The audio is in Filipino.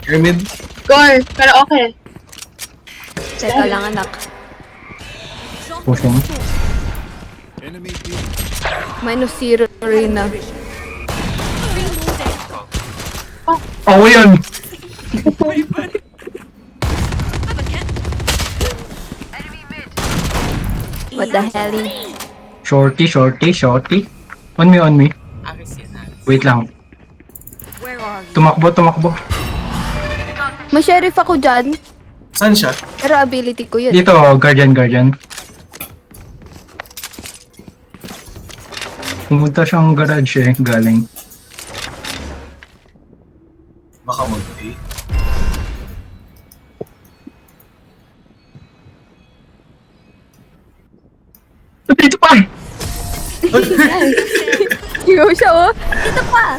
Pyramid. Gore, pero okay. Teka lang, anak. Pushing. Enemy B. -0 Reyna. Oh, yun! What the hell? Shorty. On me. Wait lang. Tumakbo. Ma-sheriff ako dyan. Saan siya? Pero ability ko yun. Dito, guardian. Pumunta siyang garage galing. Baka mag-A. Dito pa! Yo siya oh. Dito pa.